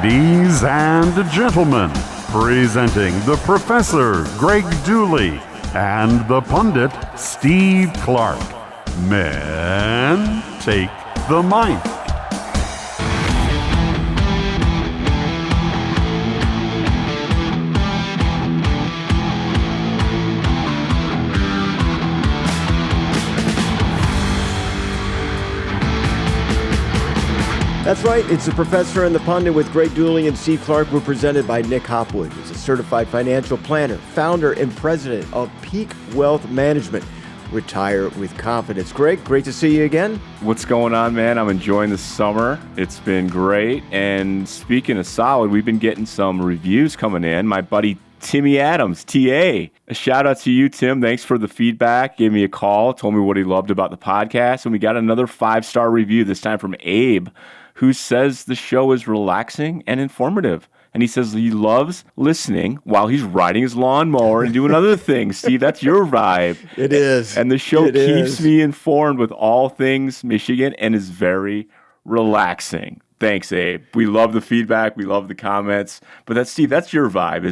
Ladies and gentlemen, presenting the Professor Greg Dooley and the pundit Steve Clark. Men, take the mic. That's right, it's the Professor and the Pundit with Greg Dooley and Steve Clark. We're presented by Nick Hopwood, who's a certified financial planner, founder and president of Peak Wealth Management. Retire with confidence. Greg, great to see you again. What's going on, man? I'm enjoying the summer. It's been great. And speaking of solid, we've been getting some reviews coming in. My buddy Timmy Adams, TA. A shout out to you, Tim. Thanks for the feedback. Gave me a call, told me what he loved about the podcast. And we got another 5-star review, this time from Abe, who says the show is relaxing and informative. And he says he loves listening while he's riding his lawnmower and doing other things. Steve, that's your vibe. It is. And the show keeps me informed with all things Michigan and is very relaxing. Thanks, Abe. We love the feedback. We love the comments. But that's, Steve, that's your vibe,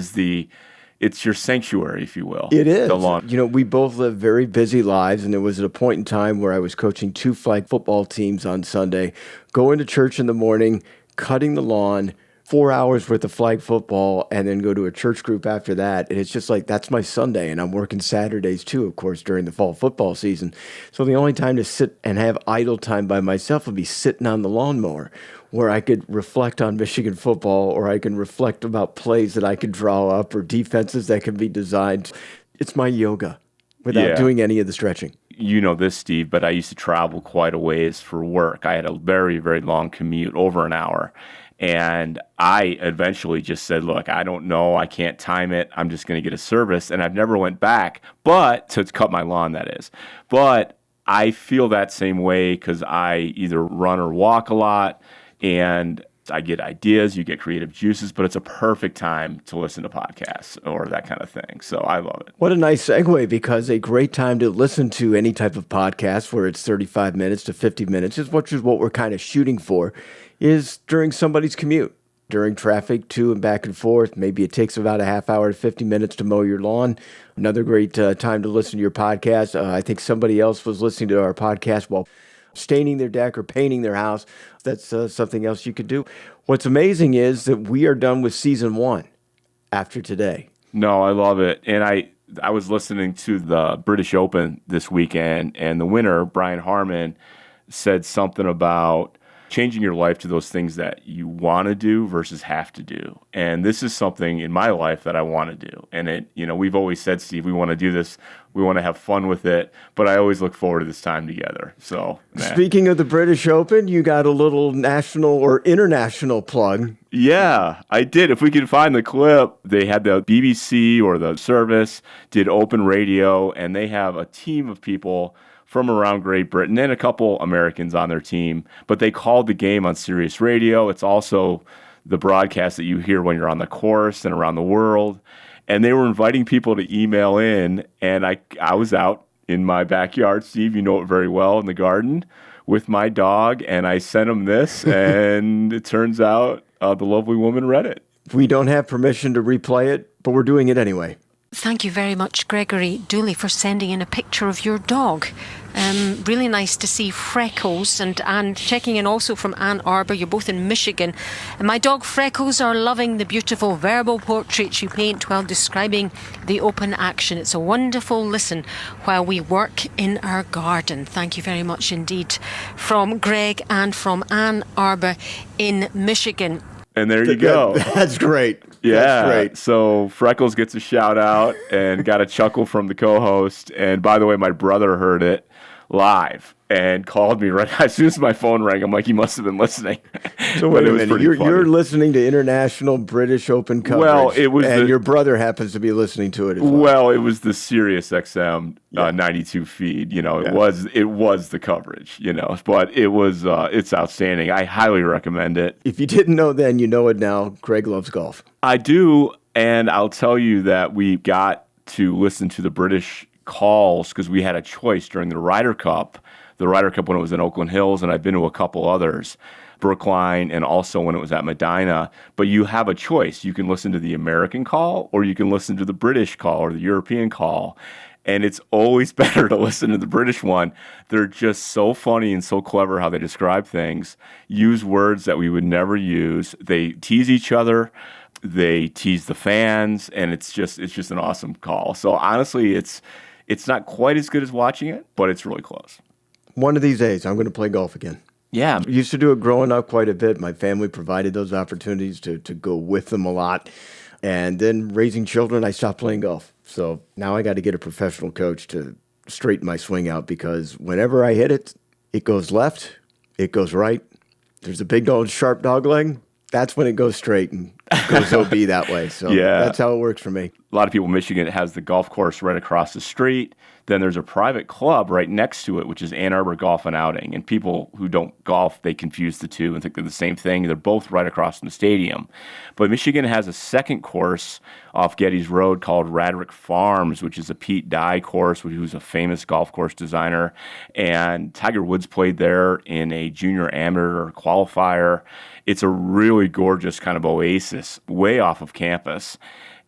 it's your sanctuary, if you will. It is. You know, we both live very busy lives, and there was at a point in time where I was coaching 2 flag football teams on Sunday, going to church in the morning, cutting the lawn, 4 hours worth of flag football, and then go to a church group after that. And it's just like, that's my Sunday. And I'm working Saturdays too, of course, during the fall football season. So the only time to sit and have idle time by myself would be sitting on the lawnmower, where I could reflect on Michigan football, or I can reflect about plays that I could draw up or defenses that can be designed. It's my yoga without doing any of the stretching. You know this, Steve, but I used to travel quite a ways for work. I had a very, very long commute, over an hour. And I eventually just said, look, I don't know. I can't time it. I'm just going to get a service. And I've never went back, but to cut my lawn, that is. But I feel that same way because I either run or walk a lot, and I get ideas, you get creative juices, but it's a perfect time to listen to podcasts or that kind of thing. So I love it. What a nice segue, because a great time to listen to any type of podcast where it's 35 minutes to 50 minutes, which is what we're kind of shooting for, is during somebody's commute, during traffic to and back and forth. Maybe it takes about a half hour to 50 minutes to mow your lawn. Another great time to listen to your podcast. I think somebody else was listening to our podcast while staining their deck or painting their house. That's something else you could do. What's amazing is that we are done with season 1 after today. No, I love it. And I was listening to the British Open this weekend, and the winner, Brian Harman, said something about changing your life to those things that you want to do versus have to do. And this is something in my life that I want to do. And we've always said, Steve, we want to do this. We want to have fun with it. But I always look forward to this time together. So, speaking of the British Open, you got a little national or international plug. Yeah, I did. If we can find the clip, they had the BBC or the service did open radio, and they have a team of people from around Great Britain and a couple Americans on their team, but they called the game on Sirius Radio. It's also the broadcast that you hear when you're on the course and around the world. And they were inviting people to email in, and I was out in my backyard, Steve, you know it very well, in the garden with my dog, and I sent them this, and it turns out the lovely woman read it. We don't have permission to replay it, but we're doing it anyway. Thank you very much, Gregory Dooley, for sending in a picture of your dog. Really nice to see Freckles, and checking in also from Ann Arbor. You're both in Michigan. And my dog Freckles are loving the beautiful verbal portraits you paint while describing the open action. It's a wonderful listen while we work in our garden. Thank you very much indeed from Greg and from Ann Arbor in Michigan. And there you go. That's great. Yeah. That's great. So Freckles gets a shout out and got a chuckle from the co-host. And by the way, my brother heard it live and called me right as soon as my phone rang. I'm like, he must have been listening. So wait a minute, you're listening to International British Open coverage. Well, it was, and your brother happens to be listening to it as well. Well, it was the Sirius XM 92 feed. You know, it was the coverage. You know, but it was it's outstanding. I highly recommend it. If you didn't know then, you know it now. Greg loves golf. I do, and I'll tell you that we got to listen to the British calls because we had a choice during the Ryder Cup. the Ryder Cup when it was in Oakland Hills, and I've been to a couple others, Brookline, and also when it was at Medina. But you have a choice. You can listen to the American call, or you can listen to the British call or the European call. And it's always better to listen to the British one. They're just so funny and so clever how they describe things, use words that we would never use. They tease each other. They tease the fans, and it's just an awesome call. So honestly, it's not quite as good as watching it, but it's really close. One of these days, I'm going to play golf again. Yeah. I used to do it growing up quite a bit. My family provided those opportunities to go with them a lot. And then raising children, I stopped playing golf. So now I got to get a professional coach to straighten my swing out, because whenever I hit it, it goes left, it goes right. There's a big old sharp dog leg. That's when it goes straight and goes OB that way. So yeah, that's how it works for me. A lot of people in Michigan, it has the golf course right across the street. Then there's a private club right next to it, which is Ann Arbor Golf and Outing. And people who don't golf, they confuse the two and think they're the same thing. They're both right across from the stadium. But Michigan has a second course off Getty's Road called Radrick Farms, which is a Pete Dye course, who's a famous golf course designer. And Tiger Woods played there in a junior amateur qualifier. It's a really gorgeous kind of oasis way off of campus.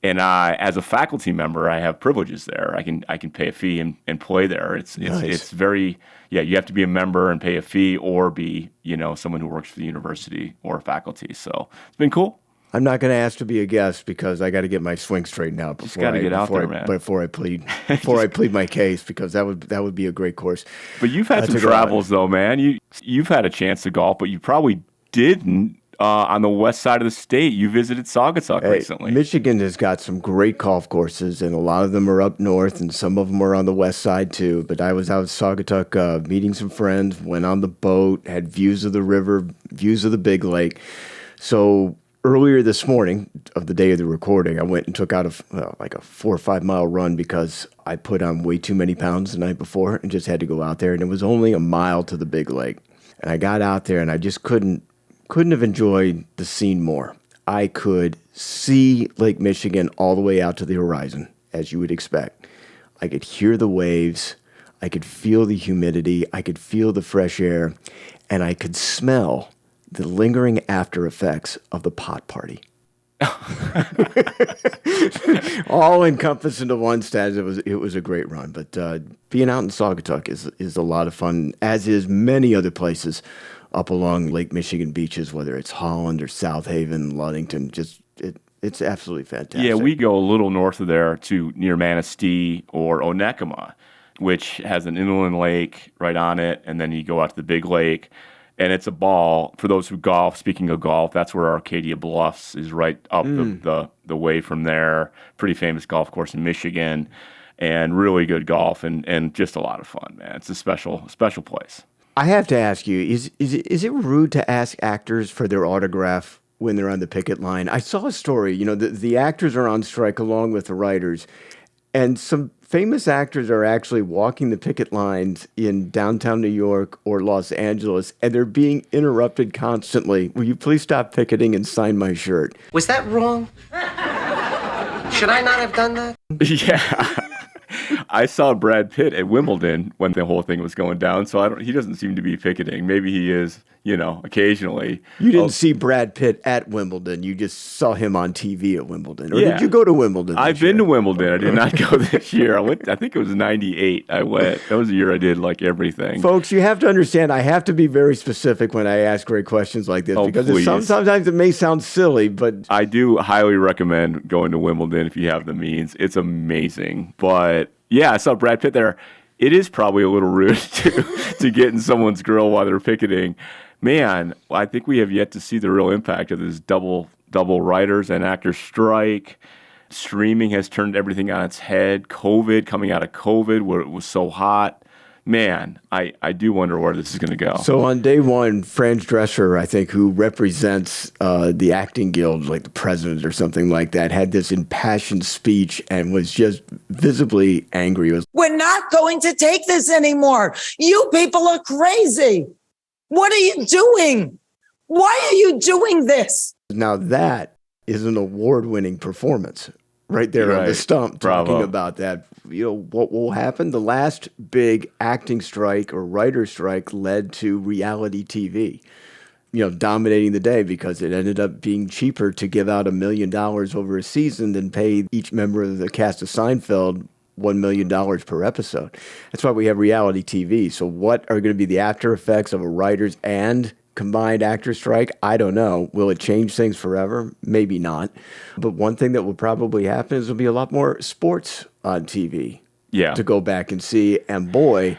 And as a faculty member, I have privileges there. I can pay a fee and play there. It's very, you have to be a member and pay a fee, or be, someone who works for the university or faculty. So it's been cool. I'm not going to ask to be a guest, because I got to get my swing straightened out before I plead my case, because that would be a great course. But you've had some travels though, man. You've had a chance to golf, but you probably didn't. On the west side of the state, you visited Saugatuck recently. Michigan has got some great golf courses, and a lot of them are up north, and some of them are on the west side too. But I was out at Saugatuck meeting some friends, went on the boat, had views of the river, views of the big lake. So earlier this morning, of the day of the recording, I went and took out a 4 or 5 mile run, because I put on way too many pounds the night before and just had to go out there. And it was only a mile to the big lake. And I got out there, and I just couldn't have enjoyed the scene more. I could see Lake Michigan all the way out to the horizon, as you would expect. I could hear the waves. I could feel the humidity. I could feel the fresh air. And I could smell the lingering after effects of the pot party. All encompassed into one stat. It was a great run. But being out in Saugatuck is a lot of fun, as is many other places up along Lake Michigan beaches, whether it's Holland or South Haven, Ludington. It's absolutely fantastic. Yeah, we go a little north of there to near Manistee or Onekama, which has an inland lake right on it, and then you go out to the big lake, and it's a ball. For those who golf, speaking of golf, that's where Arcadia Bluffs is, right up the way from there. Pretty famous golf course in Michigan, and really good golf, and just a lot of fun, man. It's a special place. I have to ask you, is it rude to ask actors for their autograph when they're on the picket line? I saw a story, the actors are on strike along with the writers, and some famous actors are actually walking the picket lines in downtown New York or Los Angeles, and they're being interrupted constantly. Will you please stop picketing and sign my shirt? Was that wrong? Should I not have done that? Yeah. I saw Brad Pitt at Wimbledon when the whole thing was going down, so he doesn't seem to be picketing. Maybe he is, occasionally. You didn't see Brad Pitt at Wimbledon. You just saw him on TV at Wimbledon. Or did you go to Wimbledon this I've been to Wimbledon. I did not go this year. I think it was 98 I went. That was the year I did everything. Folks, you have to understand, I have to be very specific when I ask great questions like this, because sometimes it may sound silly, but I do highly recommend going to Wimbledon if you have the means. It's amazing. But yeah, I saw Brad Pitt there. It is probably a little rude to get in someone's grill while they're picketing. Man, I think we have yet to see the real impact of this double writers and actors strike. Streaming has turned everything on its head. Coming out of COVID, where it was so hot. Man, I do wonder where this is going to go. So on day one, Franz Drescher, I think, who represents the acting guild, like the president or something like that, had this impassioned speech and was just visibly angry. We're not going to take this anymore. You people are crazy. What are you doing? Why are you doing this? Now that is an award-winning performance right there on the Right. stump talking Bravo. about that. What will happen? The last big acting strike or writer strike led to reality TV, dominating the day because it ended up being cheaper to give out $1 million over a season than pay each member of the cast of Seinfeld $1 million per episode. That's why we have reality TV. So what are going to be the after effects of a writer's and combined actor strike? I don't know. Will it change things forever? Maybe not. But one thing that will probably happen is there'll be a lot more sports on TV to go back and see. And boy,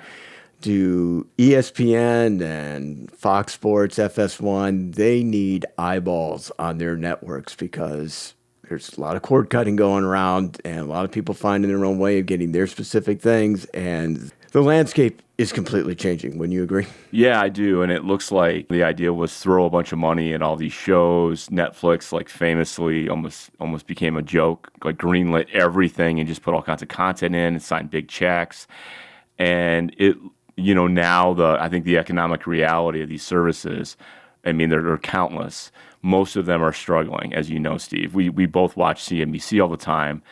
do ESPN and Fox Sports, FS1, they need eyeballs on their networks because there's a lot of cord cutting going around and a lot of people finding their own way of getting their specific things. And the landscape is completely changing. Wouldn't you agree? Yeah, I do. And it looks like the idea was throw a bunch of money at all these shows. Netflix, like famously, almost became a joke, like greenlit everything and just put all kinds of content in and signed big checks. And it, now I think the economic reality of these services, I mean, they're countless. Most of them are struggling, as you know, Steve. We both watch CNBC all the time.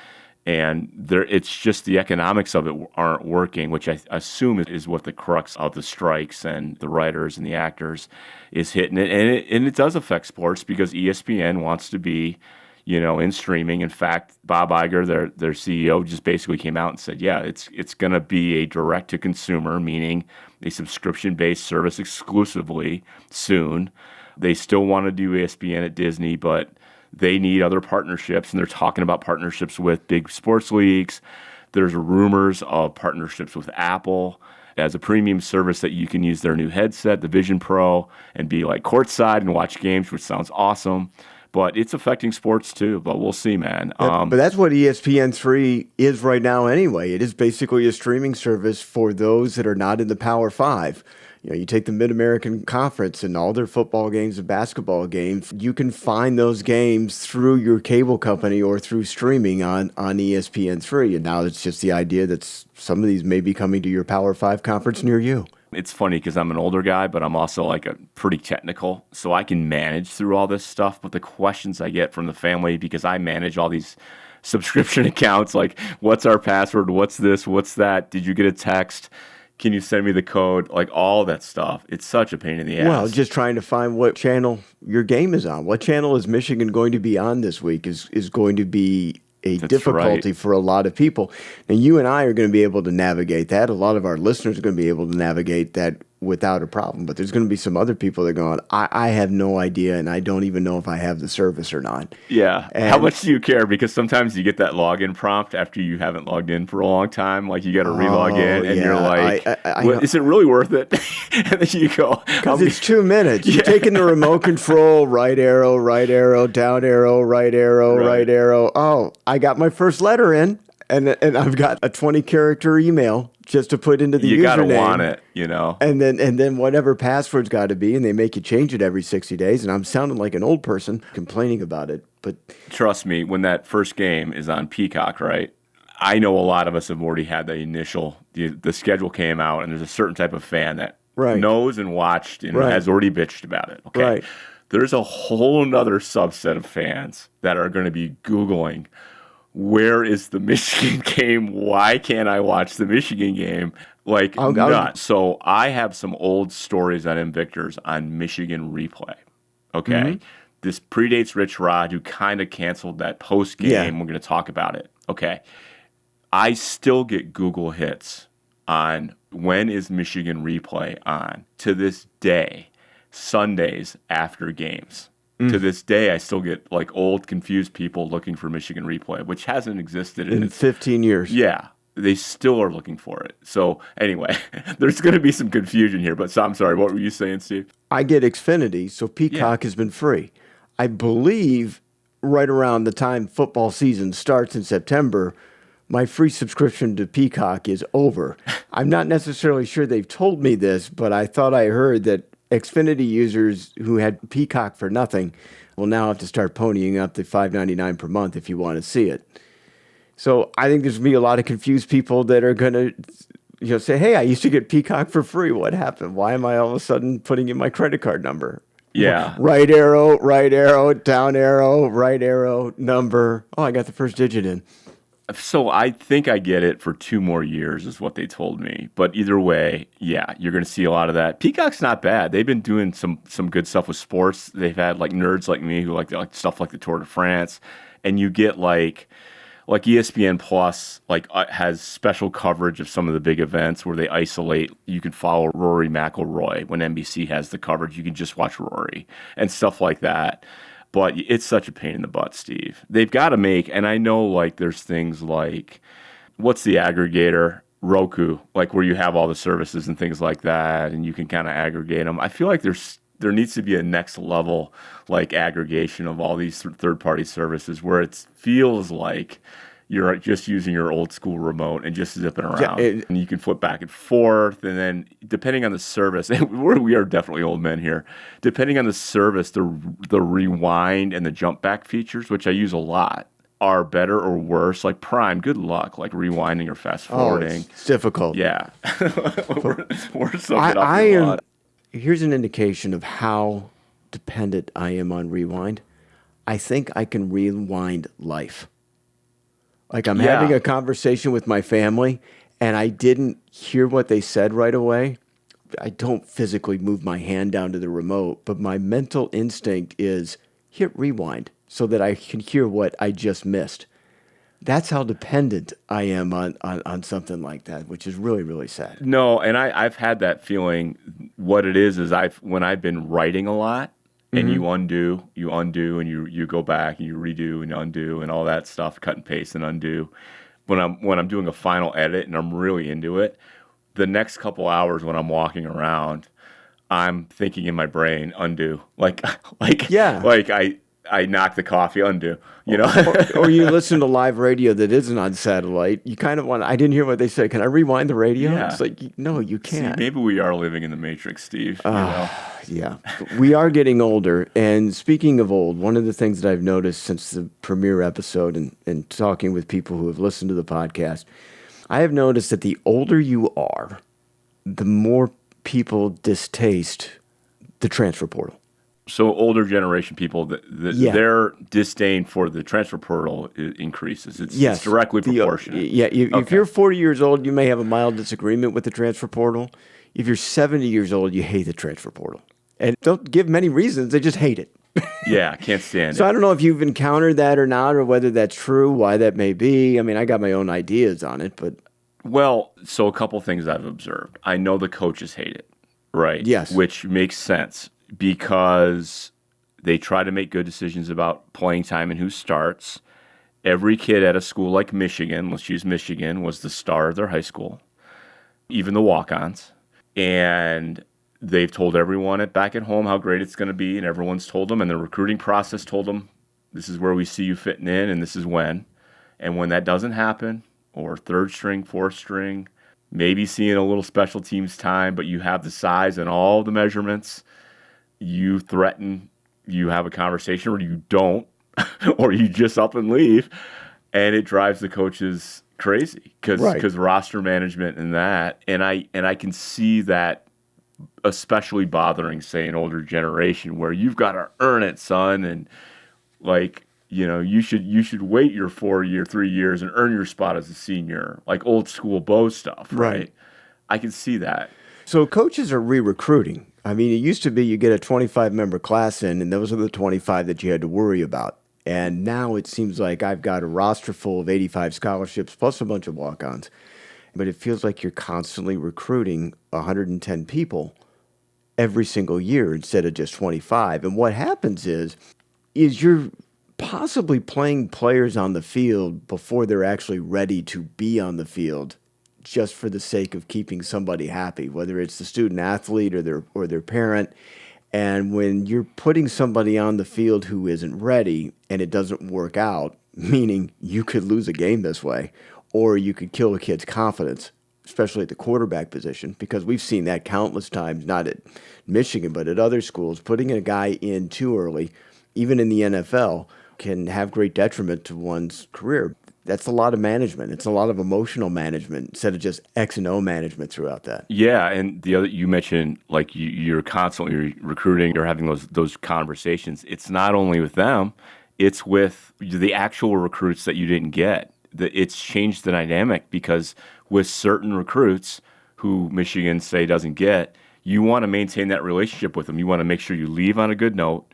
And it's just the economics of it aren't working, which I assume is what the crux of the strikes and the writers and the actors is hitting it. And it does affect sports because ESPN wants to be, in streaming. In fact, Bob Iger, their CEO, just basically came out and said, yeah, it's going to be a direct-to-consumer, meaning a subscription-based service exclusively soon. They still want to do ESPN at Disney, but they need other partnerships, and they're talking about partnerships with big sports leagues. There's rumors of partnerships with Apple as a premium service that you can use their new headset, the Vision Pro, and be like courtside and watch games, which sounds awesome. But it's affecting sports too, but we'll see, man. But that's what ESPN3 is right now anyway. It is basically a streaming service for those that are not in the Power Five. You take the Mid-American Conference and all their football games and basketball games. You can find those games through your cable company or through streaming on ESPN3. And now it's just the idea that some of these may be coming to your Power 5 conference near you. It's funny because I'm an older guy, but I'm also like a pretty technical, so I can manage through all this stuff. But the questions I get from the family, because I manage all these subscription accounts, like what's our password, what's this, what's that, did you get a text? Can you send me the code? Like all that stuff. It's such a pain in the ass. Well, just trying to find what channel your game is on. What channel is Michigan going to be on this week is going to be That's difficulty for a lot of people. And you and I are going to be able to navigate that. A lot of our listeners are going to be able to navigate that without a problem. But there's going to be some other people that are going, I have no idea, and I don't even know if I have the service or not. Yeah. How much do you care? Because sometimes you get that login prompt after you haven't logged in for a long time. Like you got to re-log in, and you're like, is it really worth it? And then you go. Because it's 2 minutes. You're taking the remote control, right arrow, down arrow, right arrow, right arrow. Oh, I got my first letter in, and I've got a 20-character email just to put into the username. You got to want it, And then whatever password's got to be, and they make you change it every 60 days. And I'm sounding like an old person complaining about it. But trust me, when that first game is on Peacock, right? I know a lot of us have already had the schedule came out, and there's a certain type of fan that knows and watched and has already bitched about it. Okay. Right. There's a whole nother subset of fans that are going to be Googling, where is the Michigan game? Why can't I watch the Michigan game? Like, nuts. So I have some old stories on Invictors on Michigan replay. Okay. Mm-hmm. This predates Rich Rod, who kind of canceled that post game. Yeah. We're going to talk about it. Okay. I still get Google hits on when is Michigan replay on to this day, Sundays after games. To this day, I still get like old, confused people looking for Michigan replay, which hasn't existed in 15 years. Yeah, they still are looking for it. So anyway, there's going to be some confusion here. But I'm sorry, what were you saying, Steve? I get Xfinity, so Peacock has been free. I believe right around the time football season starts in September, my free subscription to Peacock is over. I'm not necessarily sure they've told me this, but I thought I heard that Xfinity users who had Peacock for nothing will now have to start ponying up to $5.99 per month if you want to see it. So I think there's going to be a lot of confused people that are going to say, hey, I used to get Peacock for free. What happened? Why am I all of a sudden putting in my credit card number? Yeah. Right arrow, down arrow, right arrow, number. Oh, I got the first digit in. So I think I get it for 2 more years is what they told me. But either way, yeah, you're going to see a lot of that. Peacock's not bad. They've been doing some good stuff with sports. They've had like nerds like me who like stuff like the Tour de France, and you get like ESPN Plus has special coverage of some of the big events where they isolate. You can follow Rory McIlroy when NBC has the coverage. You can just watch Rory and stuff like that. But it's such a pain in the butt, Steve. They've got to make, and I know like there's things like, what's the aggregator? Roku, like where you have all the services and things like that, and you can kind of aggregate them. I feel like there needs to be a next level like aggregation of all these third-party services where it feels like you're just using your old school remote and just zipping around. Yeah, and you can flip back and forth. And then depending on the service, and we are definitely old men here, depending on the service, the rewind and the jump back features, which I use a lot, are better or worse. Like Prime, good luck, like rewinding or fast forwarding. It's difficult. Yeah. we're soaking up a lot. Here's an indication of how dependent I am on rewind. I think I can rewind life. Like I'm having a conversation with my family and I didn't hear what they said right away. I don't physically move my hand down to the remote, but my mental instinct is hit rewind so that I can hear what I just missed. That's how dependent I am on something like that, which is really, really sad. No, and I've had that feeling. What it is when I've been writing a lot, and you undo, and you go back and you redo and undo and all that stuff, cut and paste and undo. When I'm doing a final edit and I'm really into it, the next couple hours when I'm walking around, I'm thinking in my brain, undo, I knock the coffee, undo, you know. or you listen to live radio that isn't on satellite. You kind of want. I didn't hear what they said. Can I rewind the radio? Yeah. It's like no, you can't. See, maybe we are living in the Matrix, Steve. You know? Yeah, we are getting older. And speaking of old, one of the things that I've noticed since the premiere episode and talking with people who have listened to the podcast, I have noticed that the older you are, the more people distaste the transfer portal. So older generation people, their disdain for the transfer portal increases. It's directly proportionate. If you're 40 years old, you may have a mild disagreement with the transfer portal. If you're 70 years old, you hate the transfer portal. And don't give many reasons, they just hate it. Yeah, can't stand it. So I don't know if you've encountered that or not, or whether that's true, why that may be. I mean, I got my own ideas on it, but... Well, so a couple things I've observed. I know the coaches hate it, right? Yes. Which makes sense. Because they try to make good decisions about playing time and who starts. Every kid at a school like Michigan, let's use Michigan, was the star of their high school, even the walk-ons. And they've told everyone back at home how great it's going to be, and everyone's told them, and the recruiting process told them, this is where we see you fitting in, and this is when. And when that doesn't happen, or third string, fourth string, maybe seeing a little special teams time, but you have the size and all the measurements, you threaten, you have a conversation, or you don't, or you just up and leave, and it drives the coaches crazy because roster management and that, and I can see that especially bothering, say, an older generation where you've got to earn it, son, and like, you know, you should wait your 3 years and earn your spot as a senior, like old school Bo stuff, right? I can see that. So coaches are re-recruiting. I mean, it used to be you get a 25-member class in, and those are the 25 that you had to worry about. And now it seems like I've got a roster full of 85 scholarships plus a bunch of walk-ons. But it feels like you're constantly recruiting 110 people every single year instead of just 25. And what happens is you're possibly playing players on the field before they're actually ready to be on the field, just for the sake of keeping somebody happy, whether it's the student athlete or their parent. And when you're putting somebody on the field who isn't ready and it doesn't work out, meaning you could lose a game this way, or you could kill a kid's confidence, especially at the quarterback position, because we've seen that countless times, not at Michigan, but at other schools, putting a guy in too early, even in the NFL, can have great detriment to one's career. that's a lot of management. It's a lot of emotional management instead of just X and O management throughout that. Yeah, and the other you mentioned, like you're constantly recruiting, you're having those conversations. It's not only with them, it's with the actual recruits that you didn't get. It's changed the dynamic because with certain recruits who Michigan, say, doesn't get, you want to maintain that relationship with them. You want to make sure you leave on a good note,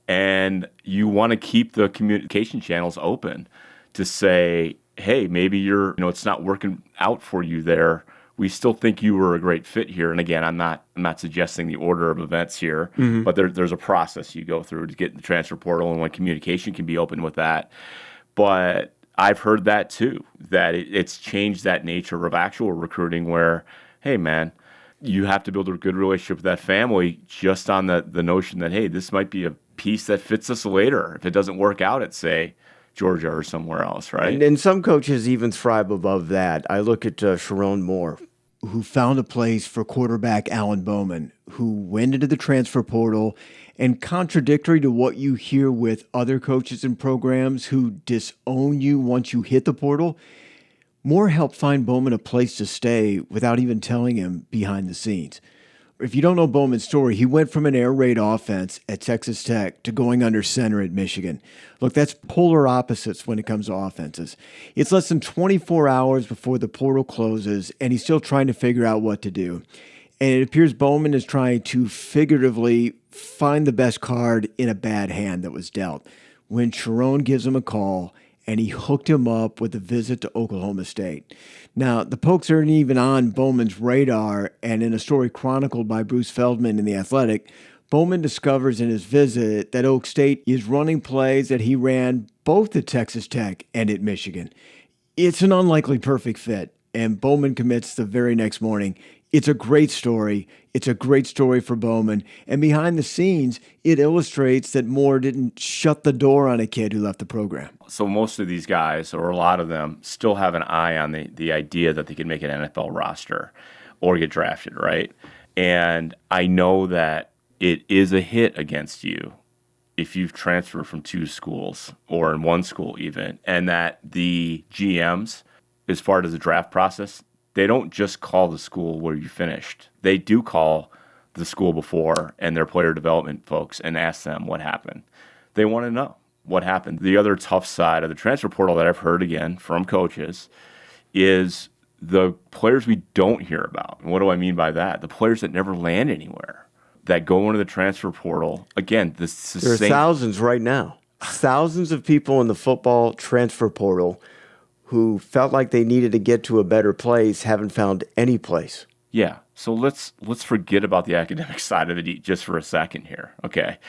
and you want to keep the communication channels open to say, hey, maybe it's not working out for you there. We still think you were a great fit here. And again, I'm not suggesting the order of events here, but there's a process you go through to get in the transfer portal, and when communication can be open with that. But I've heard that too, that it's changed that nature of actual recruiting where, hey, man, you have to build a good relationship with that family just on the notion that, hey, this might be a piece that fits us later if it doesn't work out at, say, Georgia or somewhere else, right? And some coaches even thrive above that. I look at Sharon Moore, who found a place for quarterback Alan Bowman, who went into the transfer portal, and contradictory to what you hear with other coaches and programs who disown you once you hit the portal, Moore helped find Bowman a place to stay without even telling him behind the scenes. If you don't know Bowman's story, he went from an air raid offense at Texas Tech to going under center at Michigan. Look, that's polar opposites when it comes to offenses. It's less than 24 hours before the portal closes, and he's still trying to figure out what to do. And it appears Bowman is trying to figuratively find the best card in a bad hand that was dealt when Sharon gives him a call, and he hooked him up with a visit to Oklahoma State. Now, the Pokes aren't even on Bowman's radar, and in a story chronicled by Bruce Feldman in The Athletic, Bowman discovers in his visit that Oak State is running plays that he ran both at Texas Tech and at Michigan. It's an unlikely perfect fit, and Bowman commits the very next morning. It's a great story. It's a great story for Bowman. And behind the scenes, it illustrates that Moore didn't shut the door on a kid who left the program. So most of these guys, or a lot of them, still have an eye on the idea that they can make an NFL roster or get drafted, right? And I know that it is a hit against you if you've transferred from two schools or in one school even, and that the GMs, as far as the draft process, they don't just call the school where you finished. They do call the school before and their player development folks and ask them what happened. They want to know what happened. The other tough side of the transfer portal that I've heard again from coaches is the players we don't hear about. And what do I mean by that? The players that never land anywhere, that go into the transfer portal. Again, there are thousands right now. Thousands of people in the football transfer portal who felt like they needed to get to a better place, haven't found any place. Yeah. So let's forget about the academic side of it just for a second here. Okay.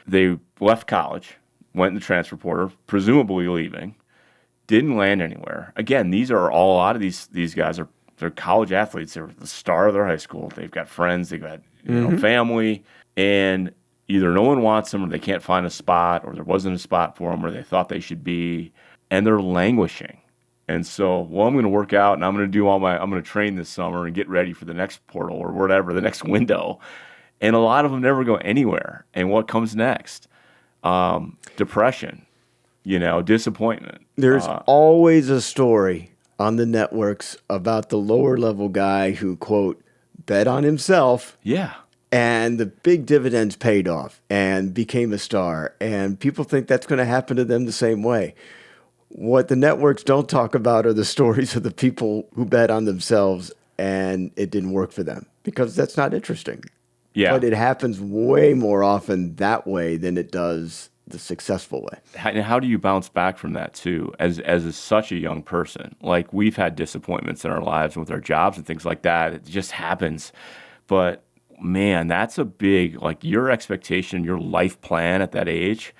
They left college, went in the transfer portal, presumably leaving, didn't land anywhere. Again, these are a lot of these guys they're college athletes. They're the star of their high school. They've got friends, they've got family, and either no one wants them or they can't find a spot or there wasn't a spot for them where they thought they should be, and they're languishing. And so, I'm going to work out and I'm going to train this summer and get ready for the next portal or whatever, the next window. And a lot of them never go anywhere. And what comes next? Depression, disappointment. There's always a story on the networks about the lower level guy who, quote, bet on himself. Yeah. And the big dividends paid off and became a star. And people think that's going to happen to them the same way. What the networks don't talk about are the stories of the people who bet on themselves and it didn't work for them, because that's not interesting. Yeah. But it happens way more often that way than it does the successful way. How do you bounce back from that too, as such a young person? Like, we've had disappointments in our lives and with our jobs and things like that. It just happens. But man, that's a big, your expectation, your life plan at that age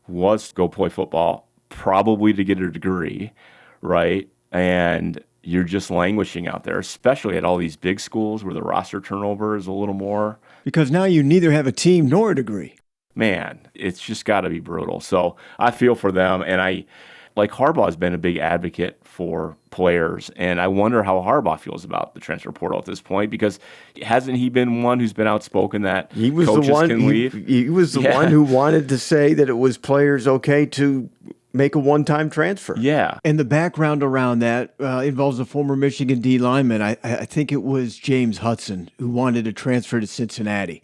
was to go play football, probably to get a degree, right? And you're just languishing out there, especially at all these big schools where the roster turnover is a little more. Because now you neither have a team nor a degree. Man, it's just got to be brutal. So I feel for them, and Harbaugh's been a big advocate for players, and I wonder how Harbaugh feels about the transfer portal at this point, because hasn't he been one who's been outspoken that coaches can leave? He was the one who wanted to say that it was players okay to make a one-time transfer. Yeah. And the background around that involves a former Michigan D lineman. I think it was James Hudson, who wanted to transfer to Cincinnati.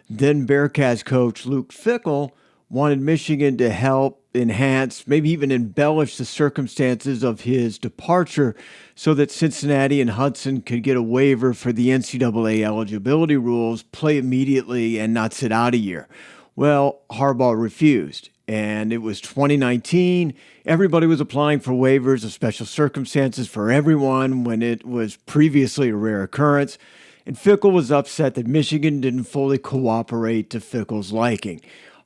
Then Bearcats coach Luke Fickell wanted Michigan to help enhance, maybe even embellish the circumstances of his departure so that Cincinnati and Hudson could get a waiver for the NCAA eligibility rules, play immediately, and not sit out a year. Well, Harbaugh refused. And it was 2019. Everybody was applying for waivers of special circumstances for everyone when it was previously a rare occurrence. And Fickell was upset that Michigan didn't fully cooperate to Fickell's liking.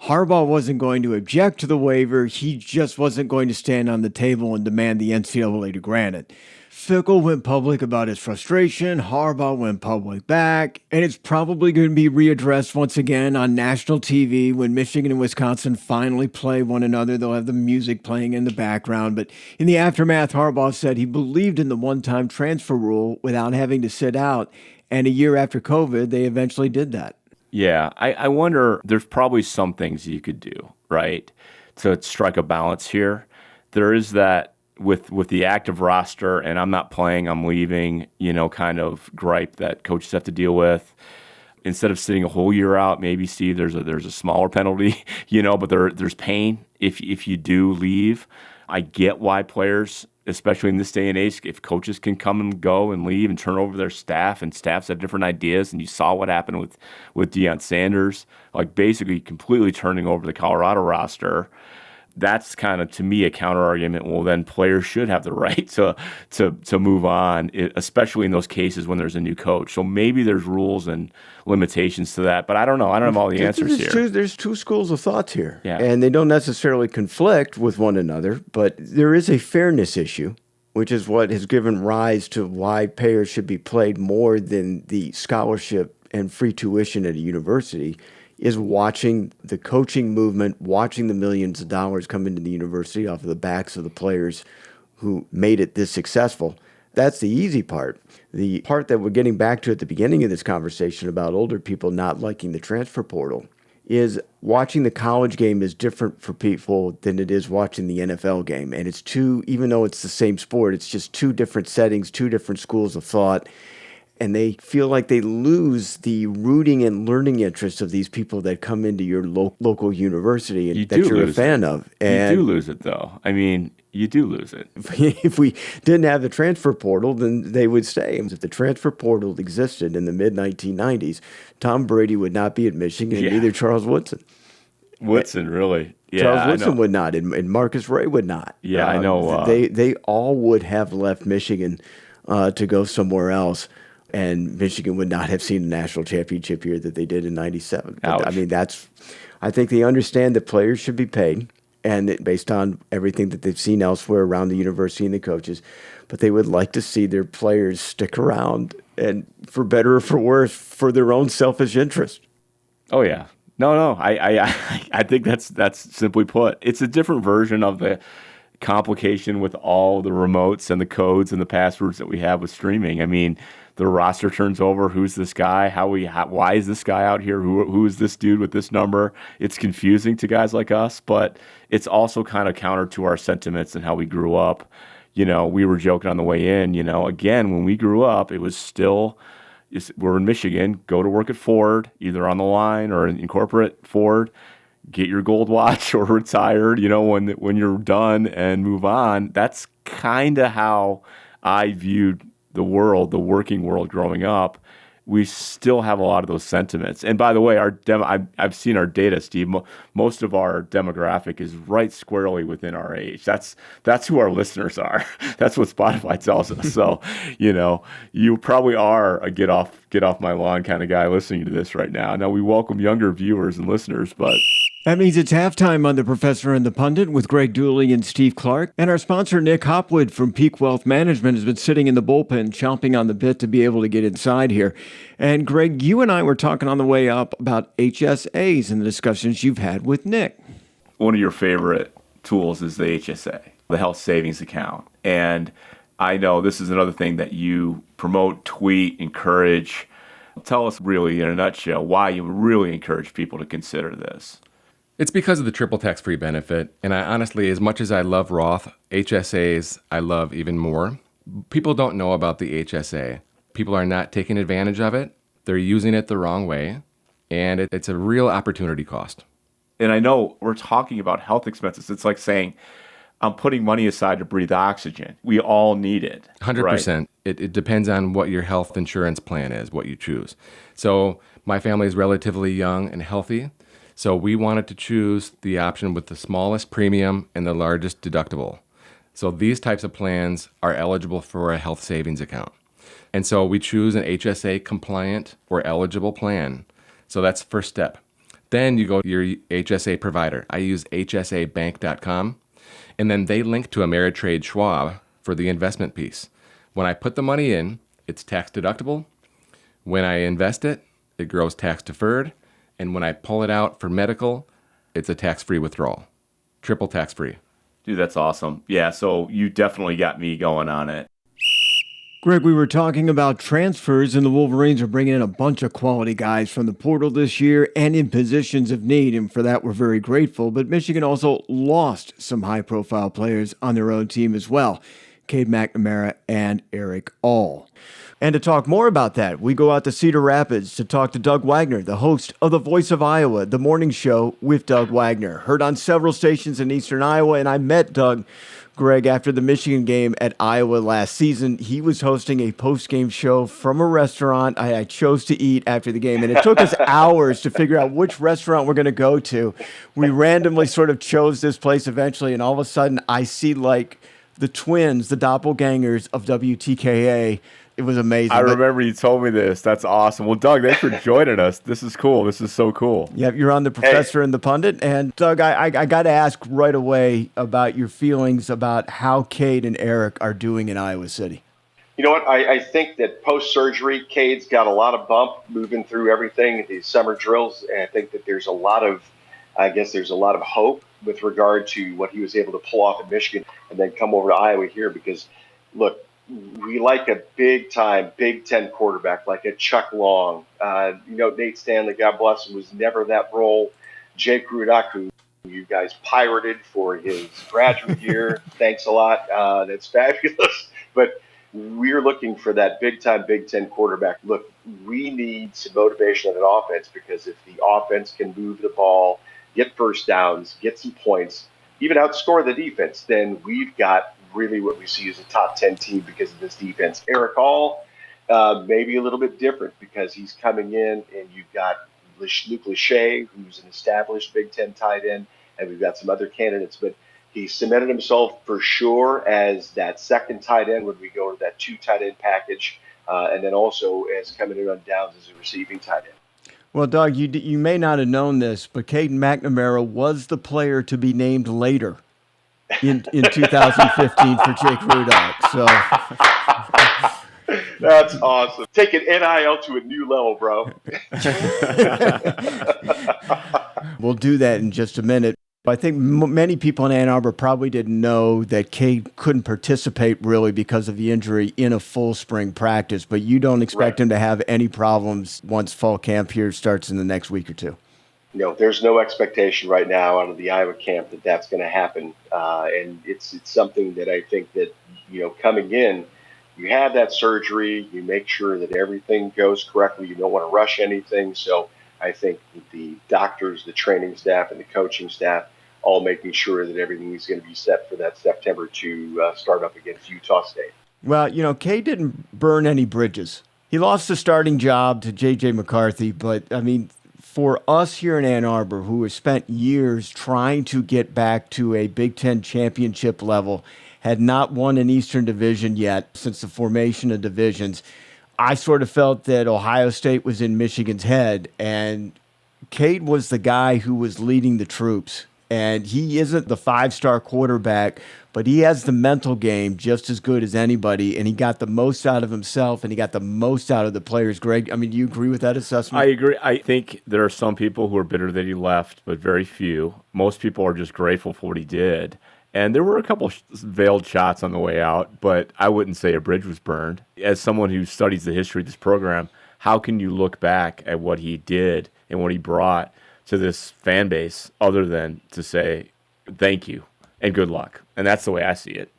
Harbaugh wasn't going to object to the waiver. He just wasn't going to stand on the table and demand the NCAA to grant it. Fickell went public about his frustration. Harbaugh went public back. And it's probably going to be readdressed once again on national TV when Michigan and Wisconsin finally play one another. They'll have the music playing in the background. But in the aftermath, Harbaugh said he believed in the one-time transfer rule without having to sit out. And a year after COVID, they eventually did that. Yeah, I wonder, there's probably some things you could do, right, to strike a balance here. There is that with the active roster, and I'm not playing, I'm leaving, kind of gripe that coaches have to deal with. Instead of sitting a whole year out, maybe, Steve, there's a smaller penalty, but there's pain if you do leave. I get why players, especially in this day and age, if coaches can come and go and leave and turn over their staff, and staffs have different ideas, and you saw what happened with Deion Sanders, like basically completely turning over the Colorado roster. That's kind of, to me, a counter argument. Well, then players should have the right to move on, especially in those cases when there's a new coach. So maybe there's rules and limitations to that, but I don't know. I don't have all the answers here. There's two schools of thoughts here, yeah. And they don't necessarily conflict with one another, but there is a fairness issue, which is what has given rise to why payers should be paid more than the scholarship and free tuition at a university, is watching the coaching movement, watching the millions of dollars come into the university off of the backs of the players who made it this successful. That's the easy part. The part that we're getting back to at the beginning of this conversation about older people not liking the transfer portal is watching the college game is different for people than it is watching the NFL game. And it's even though it's the same sport, it's just two different settings, two different schools of thought. And they feel like they lose the rooting and learning interest of these people that come into your local university and that you're a fan of. And you do lose it, though. I mean, you do lose it. If we didn't have the transfer portal, then they would stay. If the transfer portal existed in the mid-1990s, Tom Brady would not be at Michigan, and neither Charles Woodson. Woodson, really? Yeah, Charles Woodson would not, and Marcus Ray would not. Yeah, I know. They all would have left Michigan to go somewhere else. And Michigan would not have seen a national championship year that they did in '97. I mean, I think they understand that players should be paid, and that based on everything that they've seen elsewhere around the university and the coaches, but they would like to see their players stick around, and for better or for worse, for their own selfish interest. Oh yeah, no, I think that's simply put. It's a different version of the complication with all the remotes and the codes and the passwords that we have with streaming. I mean, the roster turns over. Who's this guy? Why is this guy out here? Who is this dude with this number? It's confusing to guys like us, but it's also kind of counter to our sentiments and how we grew up. We were joking on the way in, again, when we grew up, it was still, we're in Michigan, go to work at Ford, either on the line or in corporate Ford, get your gold watch or retired, when you're done and move on. That's kind of how I viewed the world, the working world growing up. We still have a lot of those sentiments. And by the way, I've seen our data, Steve. Most of our demographic is right squarely within our age. That's who our listeners are. That's what Spotify tells us. So, you probably are a get off my lawn kind of guy listening to this right now. Now, we welcome younger viewers and listeners, but that means it's halftime on The Professor and the Pundit with Greg Dooley and Steve Clark. And our sponsor, Nick Hopwood from Peak Wealth Management, has been sitting in the bullpen, chomping on the bit to be able to get inside here. And Greg, you and I were talking on the way up about HSAs and the discussions you've had with Nick. One of your favorite tools is the HSA, the health savings account. And I know this is another thing that you promote, tweet, encourage. Tell us really in a nutshell why you really encourage people to consider this. It's because of the triple tax-free benefit. And I honestly, as much as I love Roth, HSAs I love even more. People don't know about the HSA. People are not taking advantage of it. They're using it the wrong way. And it's a real opportunity cost. And I know we're talking about health expenses. It's like saying, I'm putting money aside to breathe oxygen. We all need it. 100%. Right? It depends on what your health insurance plan is, what you choose. So my family is relatively young and healthy. So we wanted to choose the option with the smallest premium and the largest deductible. So these types of plans are eligible for a health savings account. And so we choose an HSA compliant or eligible plan. So that's the first step. Then you go to your HSA provider. I use hsabank.com. And then they link to Ameritrade Schwab for the investment piece. When I put the money in, it's tax deductible. When I invest it, it grows tax deferred. And when I pull it out for medical, it's a tax-free withdrawal. Triple tax-free. Dude, that's awesome. Yeah, so you definitely got me going on it. Greg, we were talking about transfers, and the Wolverines are bringing in a bunch of quality guys from the portal this year and in positions of need, and for that we're very grateful. But Michigan also lost some high-profile players on their own team as well. Cade McNamara and Erick all. And to talk more about that, we go out to Cedar Rapids to talk to Doug Wagner, the host of The Voice of Iowa, the morning show with Doug Wagner. Heard on several stations in eastern Iowa, and I met Doug, Greg, after the Michigan game at Iowa last season. He was hosting a post-game show from a restaurant I chose to eat after the game, and it took us hours to figure out which restaurant we're going to go to. We randomly sort of chose this place eventually, and all of a sudden I see like the twins, the doppelgangers of WTKA. It was amazing. I remember you told me this. That's awesome. Well, Doug, thanks for joining us. This is cool. This is so cool. Yep, you're on The Professor and the Pundit. And Doug, I got to ask right away about your feelings about how Cade and Erick are doing in Iowa City. You know what? I think that post-surgery, Cade's got a lot of bump moving through everything, these summer drills. And I think that there's a lot of hope with regard to what he was able to pull off in Michigan and then come over to Iowa here because, look, we like a big-time Big Ten quarterback like a Chuck Long. Nate Stanley, God bless him, was never that role. Jake Rudock, who you guys pirated for his graduate year. Thanks a lot. That's fabulous. But we're looking for that big-time Big Ten quarterback. Look, we need some motivation on an offense because if the offense can move the ball, get first downs, get some points, even outscore the defense, then we've got really what we see as a top 10 team because of this defense. Erick All, maybe a little bit different because he's coming in and you've got Luke Lachey, who's an established Big Ten tight end, and we've got some other candidates, but he cemented himself for sure as that second tight end when we go to that 2 tight end package, and then also as coming in on downs as a receiving tight end. Well, Doug, you may not have known this, but Cade McNamara was the player to be named later in 2015 for Jake Rudock. So that's awesome. Taking NIL to a new level, bro. We'll do that in just a minute. I think many people in Ann Arbor probably didn't know that Cade couldn't participate really because of the injury in a full spring practice, but you don't expect him to have any problems once fall camp here starts in the next week or two. No, there's no expectation right now out of the Iowa camp that that's going to happen. And it's something that I think that, coming in, you have that surgery, you make sure that everything goes correctly. You don't want to rush anything. So I think the doctors, the training staff, and the coaching staff all making sure that everything is going to be set for that September to start up against Utah State. Well, Cade didn't burn any bridges. He lost the starting job to J.J. McCarthy, but, for us here in Ann Arbor, who have spent years trying to get back to a Big Ten championship level, had not won an Eastern Division yet since the formation of divisions, I sort of felt that Ohio State was in Michigan's head, and Cade was the guy who was leading the troops. And he isn't the 5-star quarterback, but he has the mental game just as good as anybody, and he got the most out of himself, and he got the most out of the players. Greg, do you agree with that assessment? I agree. I think there are some people who are bitter that he left, but very few. Most people are just grateful for what he did. And there were a couple veiled shots on the way out, but I wouldn't say a bridge was burned. As someone who studies the history of this program, how can you look back at what he did and what he brought to this fan base other than to say thank you and good luck. And that's the way I see it.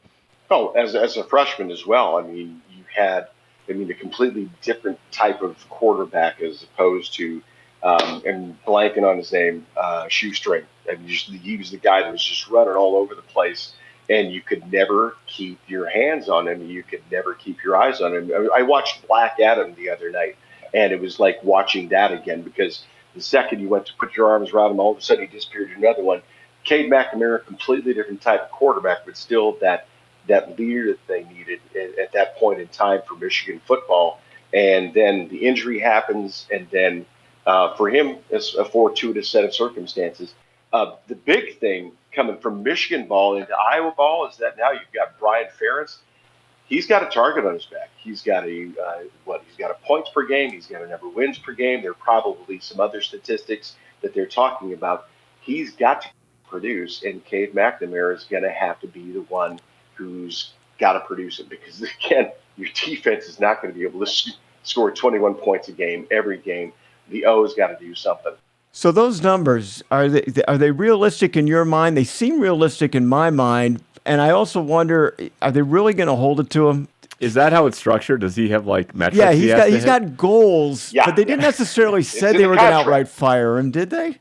Oh, as a freshman as well. I mean, you had, a completely different type of quarterback as opposed to, and blanking on his name, Shoestring. I mean, he was the guy that was just running all over the place, and you could never keep your hands on him. You could never keep your eyes on him. I watched Black Adam the other night, and it was like watching that again, because the second you went to put your arms around him, all of a sudden he disappeared to another one. Cade McNamara, completely different type of quarterback, but still that leader that they needed at that point in time for Michigan football. And then the injury happens, and then for him, it's a fortuitous set of circumstances. The big thing coming from Michigan ball into Iowa ball is that now you've got Brian Ferentz. He's got a target on his back. He's got he's got a points per game. He's got a number of wins per game. There are probably some other statistics that they're talking about. He's got to produce, and Cade McNamara is going to have to be the one who's got to produce it, because again, your defense is not going to be able to score 21 points a game every game. The O's got to do something. So those numbers, are they realistic in your mind? They seem realistic in my mind, and I also wonder, are they really going to hold it to him? Is that how it's structured? Does he have like metrics? Yeah, he's got goals, but they didn't necessarily say they were going to outright fire him, did they?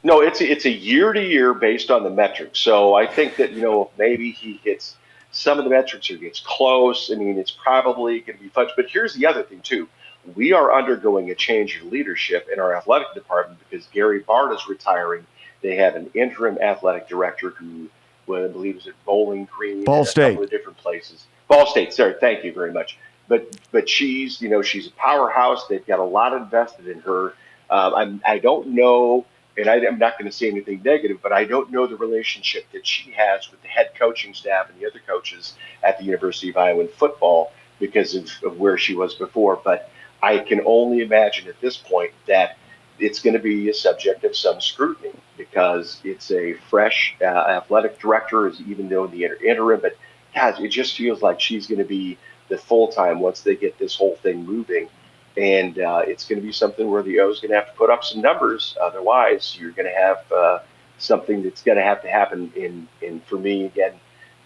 No, it's a year to year based on the metrics. So I think that maybe he hits some of the metrics or gets close. I mean, it's probably going to be fudged. But here's the other thing too: we are undergoing a change in leadership in our athletic department because Gary Bard is retiring. They have an interim athletic director who, I believe, is at Bowling Green, Ball State, a couple of different places. Ball State, sorry, thank you very much. But she's she's a powerhouse. They've got a lot invested in her. I don't know. And I'm not going to say anything negative, but I don't know the relationship that she has with the head coaching staff and the other coaches at the University of Iowa in football because of where she was before. But I can only imagine at this point that it's going to be a subject of some scrutiny because it's a fresh athletic director, even though in the interim. But, guys, it just feels like she's going to be the full-time once they get this whole thing moving. And it's going to be something where the O's going to have to put up some numbers. Otherwise, you're going to have something that's going to have to happen. In for me, again,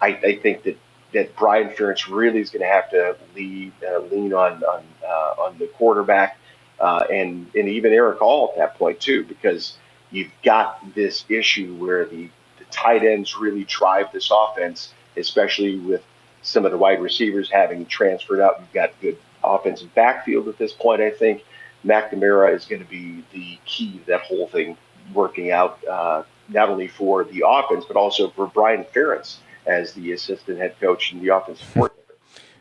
I think that Brian Ferentz really is going to have to lean on the quarterback and even Erick All at that point too, because you've got this issue where the tight ends really drive this offense, especially with some of the wide receivers having transferred out. You've got good offensive backfield at this point. I think McNamara is going to be the key to that whole thing working out, not only for the offense, but also for Brian Ferentz as the assistant head coach and the offensive coordinator.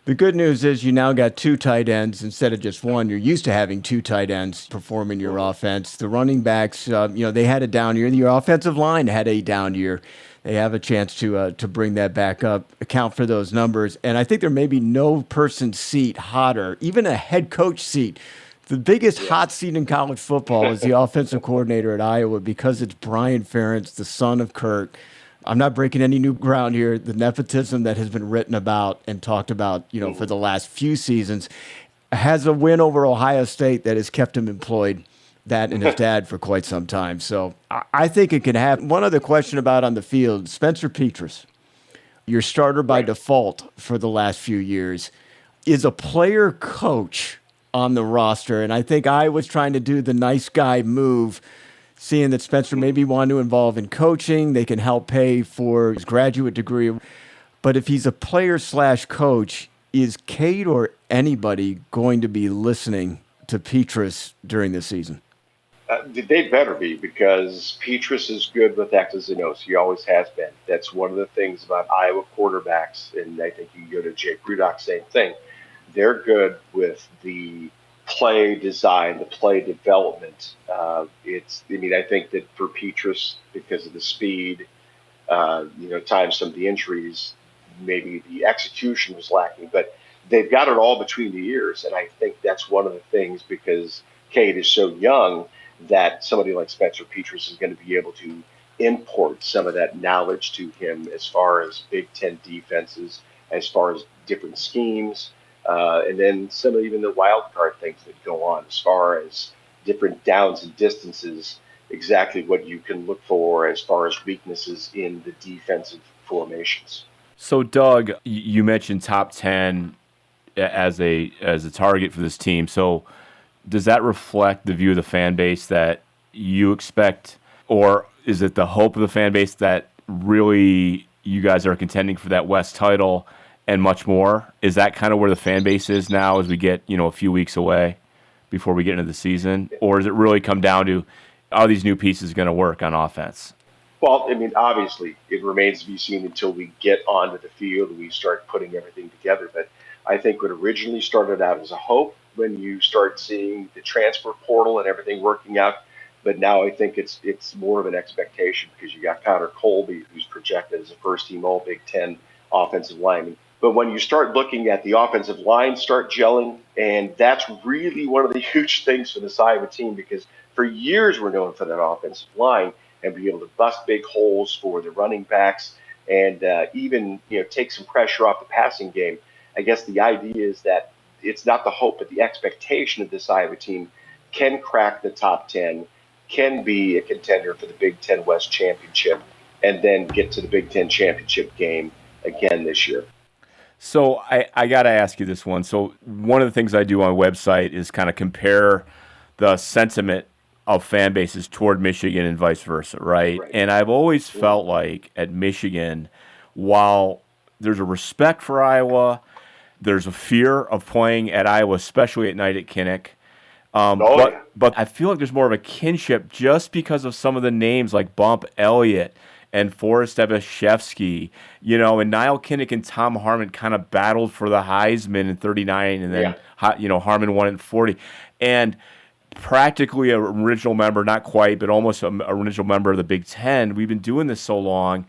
The good news is you now got two tight ends instead of just one. You're used to having two tight ends performing your offense. The running backs, they had a down year. Your offensive line had a down year. They have a chance to bring that back up, account for those numbers. And I think there may be no person seat hotter, even a head coach seat. The biggest hot seat in college football is the offensive coordinator at Iowa because it's Brian Ferentz, the son of Kirk. I'm not breaking any new ground here. The nepotism that has been written about and talked about, for the last few seasons, has a win over Ohio State that has kept him employed, that and his dad, for quite some time. So I think it can happen. One other question about on the field, Spencer Petras, your starter by default for the last few years, is a player coach on the roster. And I think I was trying to do the nice guy move, seeing that Spencer maybe wanted to involve in coaching. They can help pay for his graduate degree. But if he's a player/coach, is Cade or anybody going to be listening to Petras during this season? They better be, because Petras is good with X's and O's. He always has been. That's one of the things about Iowa quarterbacks, and I think you can go to Jake Rudock, same thing. They're good with the play design, the play development. I think that for Petras, because of the speed, times some of the injuries, maybe the execution was lacking, but they've got it all between the ears. And I think that's one of the things, because Cade is so young, that somebody like Spencer Petras is going to be able to import some of that knowledge to him as far as Big Ten defenses, as far as different schemes, and then some of even the wild card things that go on as far as different downs and distances exactly what you can look for as far as weaknesses in the defensive formations. So, Doug, you mentioned top 10 as a target for this team. So, does that reflect the view of the fan base that you expect, or is it the hope of the fan base that really you guys are contending for that West title and much more? Is that kind of where the fan base is now as we get, a few weeks away before we get into the season? Or does it really come down to, are these new pieces going to work on offense? Well, I mean, obviously, it remains to be seen until we get onto the field and we start putting everything together. But I think what originally started out as a hope when you start seeing the transfer portal and everything working out, but now I think it's more of an expectation because you got Connor Colby, who's projected as a first-team All-Big Ten offensive lineman. But when you start looking at the offensive line start gelling, and that's really one of the huge things for this Iowa team because for years we're known for that offensive line and be able to bust big holes for the running backs and even take some pressure off the passing game. I guess the idea is that it's not the hope, but the expectation of this Iowa team can crack the top 10, can be a contender for the Big Ten West Championship, and then get to the Big Ten Championship game again this year. So I got to ask you this one. So one of the things I do on a website is kind of compare the sentiment of fan bases toward Michigan and vice versa, right? And I've always felt like at Michigan, while there's a respect for Iowa, there's a fear of playing at Iowa, especially at night at Kinnick. But I feel like there's more of a kinship just because of some of the names like Bump Elliott and Forrest Evashevsky, and Niall Kinnick and Tom Harmon kind of battled for the Heisman in 39, and then Harmon won in 40. And practically an original member, not quite, but almost an original member of the Big Ten. We've been doing this so long.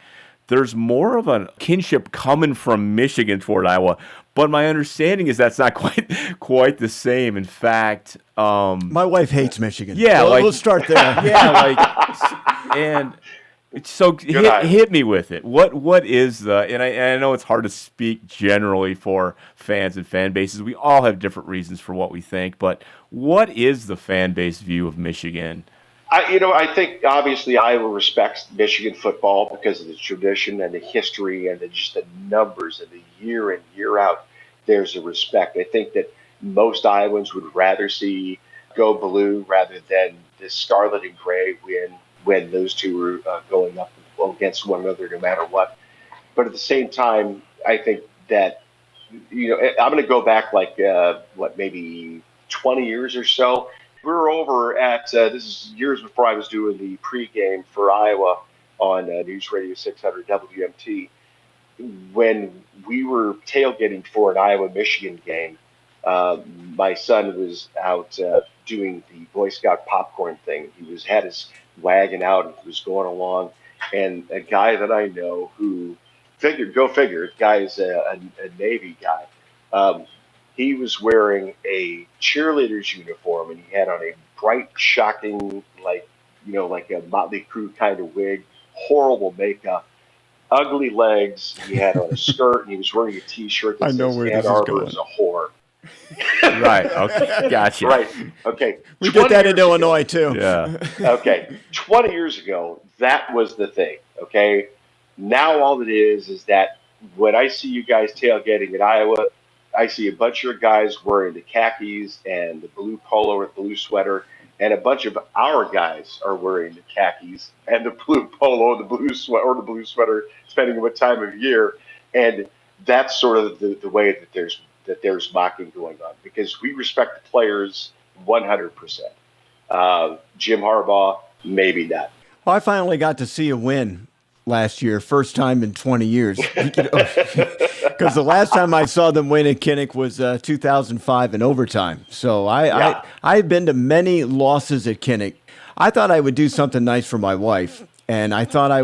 There's more of a kinship coming from Michigan toward Iowa, but my understanding is that's not quite the same. In fact, my wife hates Michigan. Yeah, we'll start there. Yeah, and so hit me with it. What is the? And I know it's hard to speak generally for fans and fan bases. We all have different reasons for what we think, but what is the fan base view of Michigan? I think obviously Iowa respects Michigan football because of the tradition and the history and just the numbers and the year in, year out. There's a respect. I think that most Iowans would rather see go blue rather than the scarlet and gray when those two are going up against one another no matter what. But at the same time, I think that, I'm going to go back like, maybe 20 years or so. We were over at, this is years before I was doing the pregame for Iowa on News Radio 600 WMT. When we were tailgating for an Iowa-Michigan game, my son was out doing the Boy Scout popcorn thing. He had his wagon out and he was going along. And a guy that I know who, go figure, the guy is a Navy guy. He was wearing a cheerleader's uniform, and he had on a bright, shocking, like a Motley Crue kind of wig, horrible makeup, ugly legs. He had on a skirt, and he was wearing a T-shirt that says Ann Arbor is a whore. Right. Okay. Gotcha. Right. Okay. We get that in Illinois, too. Yeah. Okay. 20 years ago, that was the thing. Okay. Now all it is that when I see you guys tailgating at Iowa, I see a bunch of guys wearing the khakis and the blue polo or blue sweater, and a bunch of our guys are wearing the khakis and the blue polo, the blue sweater, or the blue sweater, depending on what time of year. And that's sort of the way that there's mocking going on because we respect the players 100%. Jim Harbaugh, maybe not. Well, I finally got to see a win last year, first time in 20 years. Because the last time I saw them win at Kinnick was 2005 in overtime. So I've been to many losses at Kinnick. I thought I would do something nice for my wife, and I thought I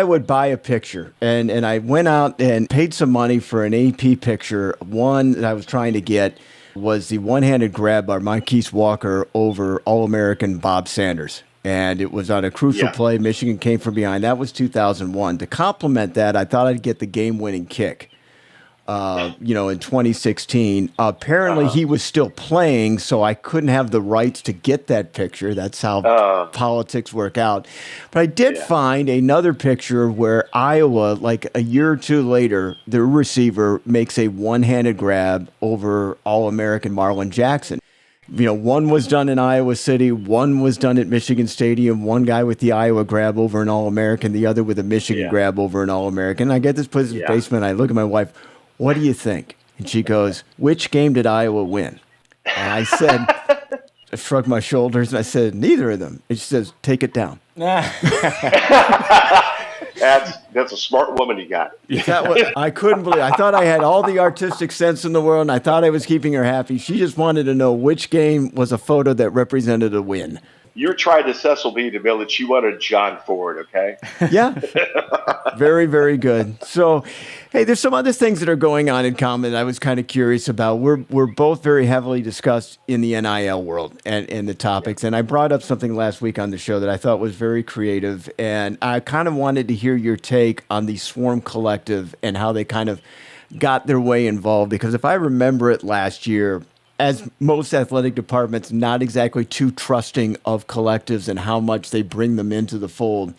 would buy a picture. And I went out and paid some money for an AP picture. One that I was trying to get was the one-handed grab by Marquise Walker over All-American Bob Sanders. And it was on a crucial play. Michigan came from behind. That was 2001. To complement that, I thought I'd get the game-winning kick in 2016. Apparently, he was still playing, so I couldn't have the rights to get that picture. That's how politics work out. But I did find another picture where Iowa, like a year or two later, the receiver makes a one-handed grab over All-American Marlon Jackson. One was done in Iowa City, one was done at Michigan Stadium, one guy with the Iowa grab over an All-American, the other with a Michigan grab over an All-American. I get this place in the basement, I look at my wife, what do you think? And she goes, which game did Iowa win? And I said, I shrugged my shoulders, and I said, neither of them. And she says, take it down. That's a smart woman you got. I couldn't believe it. I thought I had all the artistic sense in the world, and I thought I was keeping her happy. She just wanted to know which game was a photo that represented a win. You're trying to Cecil B. DeMille that she wanted John Ford, okay? Yeah. Very, very good. So, hey, there's some other things that are going on in common that I was kind of curious about. We're both very heavily discussed in the NIL world and the topics. And I brought up something last week on the show that I thought was very creative. And I kind of wanted to hear your take on the Swarm Collective and how they kind of got their way involved. Because if I remember it last year, as most athletic departments, not exactly too trusting of collectives and how much they bring them into the fold.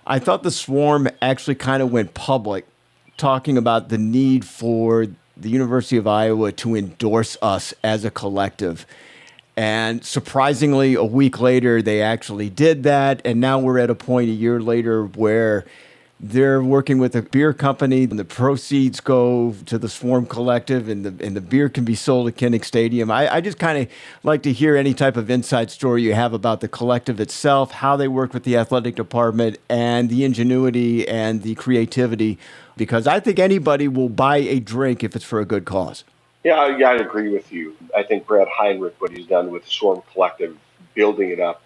I thought the Swarm actually kind of went public, talking about the need for the University of Iowa to endorse us as a collective. And surprisingly, a week later, they actually did that. And now we're at a point a year later where they're working with a beer company, and the proceeds go to the Swarm Collective, and the beer can be sold at Kinnick Stadium. I just kind of like to hear any type of inside story you have about the collective itself, how they work with the athletic department, and the ingenuity and the creativity, because I think anybody will buy a drink if it's for a good cause. Yeah, I agree with you. I think Brad Heinrich, what he's done with the Swarm Collective, building it up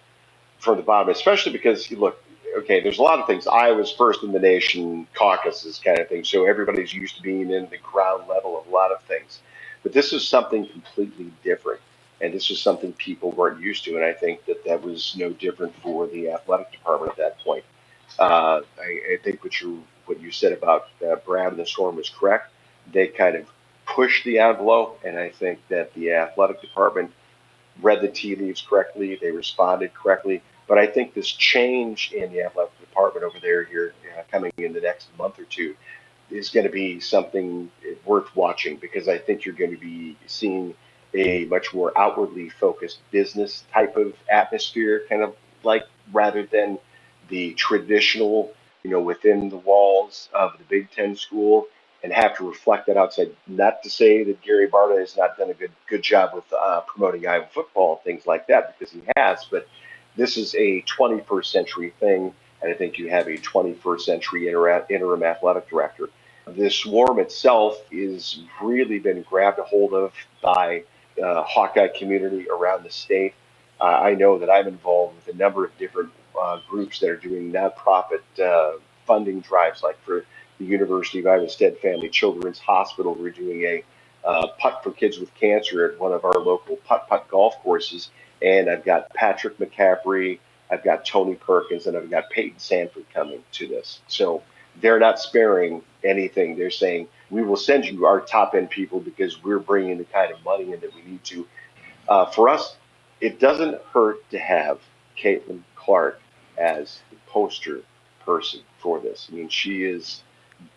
from the bottom, especially because, look, okay, there's a lot of things. Iowa's first in the nation, caucuses kind of thing. So everybody's used to being in the ground level of a lot of things. But this is something completely different. And this is something people weren't used to. And I think that was no different for the athletic department at that point. I think what you said about Brad and the Storm was correct. They kind of pushed the envelope. And I think that the athletic department read the tea leaves correctly. They responded correctly. But I think this change in the athletic department over there here coming in the next month or two is going to be something worth watching, because I think you're going to be seeing a much more outwardly focused business type of atmosphere, kind of like, rather than the traditional, within the walls of the Big Ten school, and have to reflect that outside. Not to say that Gary Barta has not done a good job with promoting Iowa football, things like that, because he has, but this is a 21st century thing, and I think you have a 21st century interim athletic director. The Swarm itself is really been grabbed a hold of by the Hawkeye community around the state. I know that I'm involved with a number of different groups that are doing nonprofit funding drives, like for the University of Iowa Stead Family Children's Hospital. We're doing a putt for kids with cancer at one of our local putt-putt golf courses. And I've got Patrick McCaffrey, I've got Tony Perkins, and I've got Peyton Sanford coming to this. So they're not sparing anything. They're saying, we will send you our top-end people because we're bringing the kind of money in that we need to. For us, it doesn't hurt to have Caitlin Clark as the poster person for this. I mean, she is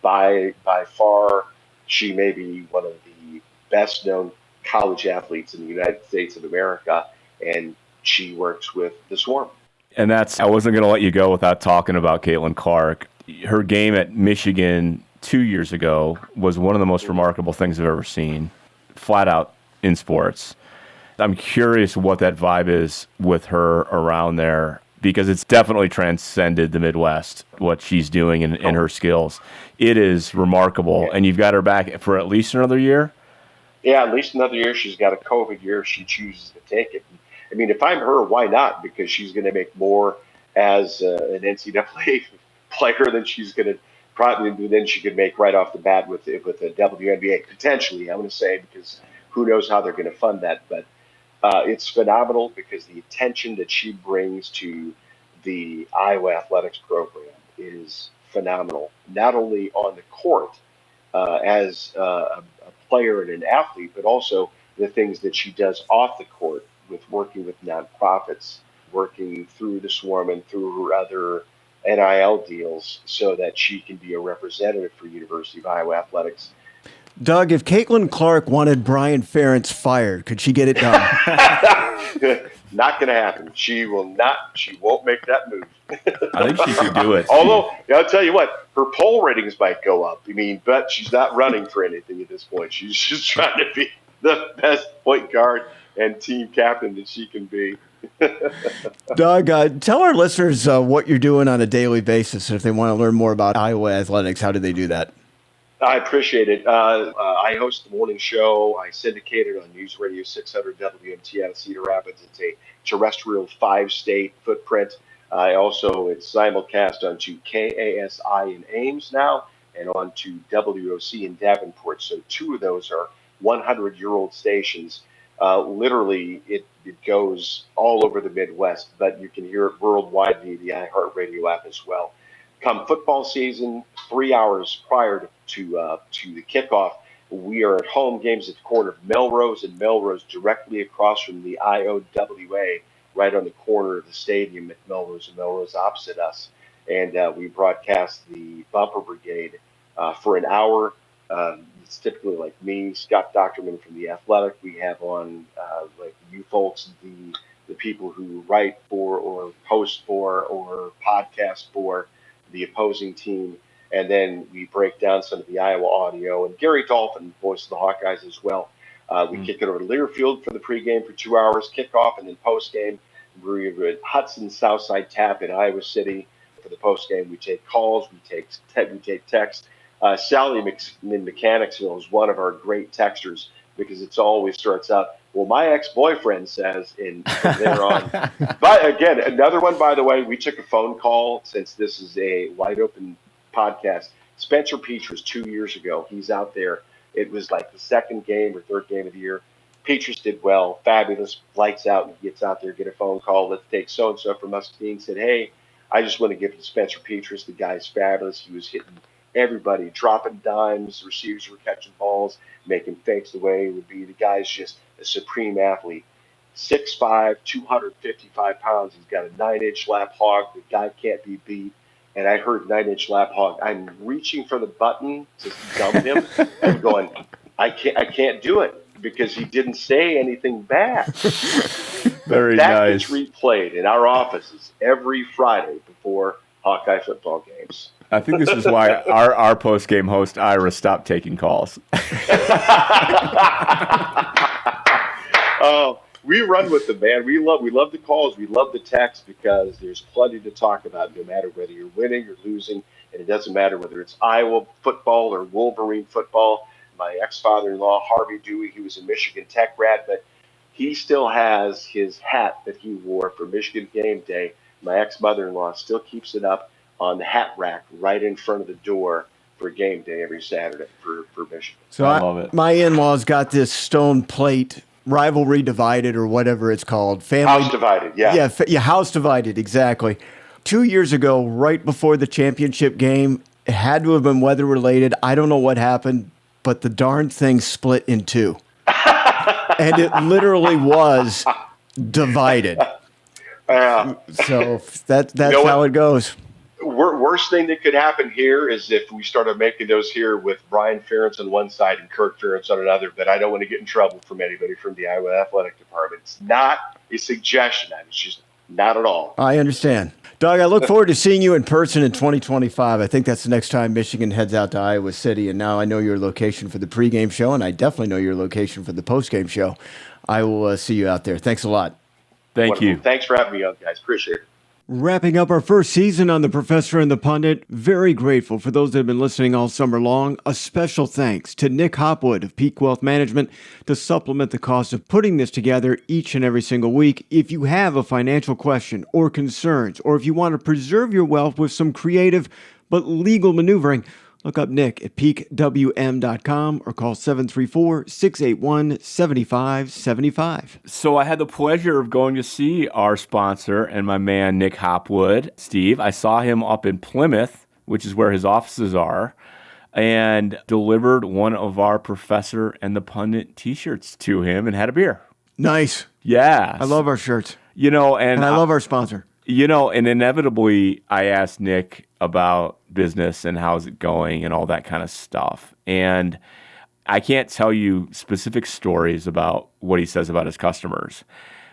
by far, she may be one of the best-known college athletes in the United States of America. And she works with the Swarm. And I wasn't going to let you go without talking about Caitlin Clark. Her game at Michigan 2 years ago was one of the most remarkable things I've ever seen, flat out in sports. I'm curious what that vibe is with her around there, because it's definitely transcended the Midwest, what she's doing and her skills. It is remarkable. Yeah. And you've got her back for at least another year? Yeah, at least another year. She's got a COVID year if she chooses to take it. I mean, if I'm her, why not? Because she's going to make more as an NCAA player than she's going to probably than she could make right off the bat with the WNBA, potentially, I'm going to say, because who knows how they're going to fund that. But it's phenomenal, because the attention that she brings to the Iowa athletics program is phenomenal, not only on the court, as a player and an athlete, but also the things that she does off the court with working with nonprofits, working through the Swarm and through her other NIL deals so that she can be a representative for University of Iowa Athletics. Doug, if Caitlin Clark wanted Brian Ferentz fired, could she get it done? Not going to happen. She will not. She won't make that move. I think she should do it. Although, I'll tell you what, her poll ratings might go up. I mean, but she's not running for anything at this point. She's just trying to be the best point guard and team captain that she can be. Doug, tell our listeners what you're doing on a daily basis. And if they want to learn more about Iowa athletics, how do they do that? I appreciate it. I host the morning show. I syndicate it on News Radio 600 WMT out of Cedar Rapids. It's a terrestrial 5-state footprint. It's simulcast onto KASI in Ames now and onto WOC in Davenport. So 2 of those are 100-year-old stations. Literally, it goes all over the Midwest, but you can hear it worldwide via the iHeartRadio app as well. Come football season, 3 hours prior to the kickoff, we are at home games at the corner of Melrose and Melrose, directly across from the IOWA, right on the corner of the stadium at Melrose and Melrose opposite us. And we broadcast the Bumper Brigade for an hour. It's typically like me, Scott Docterman from The Athletic. We have on like you folks, the people who write for or post for or podcast for the opposing team, and then we break down some of the Iowa audio, and Gary Dolphin, voice of the Hawkeyes as well. We kick it over to Learfield for the pregame for 2 hours, kickoff, and then postgame. We're at Hudson Southside Tap in Iowa City for the postgame. We take calls, we take texts. Sally in Mechanicsville is one of our great texters because it always starts out, well, my ex-boyfriend says, and from there on. But again, another one, by the way, we took a phone call since this is a wide open podcast. Spencer Petras 2 years ago, he's out there. It was like the second game or third game of the year. Petras did well, fabulous, lights out. He gets out there, get a phone call. Let's take so-and-so from Muscatine. Said, hey, I just want to give it to Spencer Petras. The guy's fabulous. He was hitting everybody, dropping dimes. Receivers were catching balls, making fakes the way it would be. The guy's just a supreme athlete. 6'5", 255 pounds. He's got a 9-inch lap hog. The guy can't be beat. And I heard 9-inch lap hog. I'm reaching for the button to dump him. I'm going, I can't do it because he didn't say anything bad. Very that nice. Gets replayed in our offices every Friday before Hawkeye football games. I think this is why our post-game host, Ira, stopped taking calls. We run with them, man. We love the calls. We love the text because there's plenty to talk about no matter whether you're winning or losing. And it doesn't matter whether it's Iowa football or Wolverine football. My ex-father-in-law, Harvey Dewey, he was a Michigan Tech grad, but he still has his hat that he wore for Michigan game day. My ex-mother-in-law still keeps it up on the hat rack right in front of the door for game day every Saturday for Michigan. So I love it. My in-laws got this stone plate, rivalry divided or whatever it's called. House divided, yeah. Yeah, house divided, exactly. 2 years ago, right before the championship game, it had to have been weather related. I don't know what happened, but the darn thing split in two. And it literally was divided. So that's how it goes. Worst thing that could happen here is if we started making those here with Brian Ferentz on one side and Kirk Ferentz on another, but I don't want to get in trouble from anybody from the Iowa Athletic Department. It's not a suggestion. It's just not at all. I understand. Doug, I look forward to seeing you in person in 2025. I think that's the next time Michigan heads out to Iowa City, and now I know your location for the pregame show, and I definitely know your location for the postgame show. I will see you out there. Thanks a lot. Thank you. Thanks for having me on, guys. Appreciate it. Wrapping up our first season on The Professor and the Pundit, very grateful for those that have been listening all summer long. A special thanks to Nick Hopwood of Peak Wealth Management to supplement the cost of putting this together each and every single week. If you have a financial question or concerns, or if you want to preserve your wealth with some creative but legal maneuvering, look up Nick at peakwm.com or call 734-681-7575. So I had the pleasure of going to see our sponsor and my man, Nick Hopwood. Steve, I saw him up in Plymouth, which is where his offices are. and delivered one of our Professor and the Pundit t-shirts to him and had a beer. Nice. Yeah. I love our shirts. You know, and I love our sponsor. You know, and inevitably I asked Nick about business and how's it going and all that kind of stuff. And I can't tell you specific stories about what he says about his customers,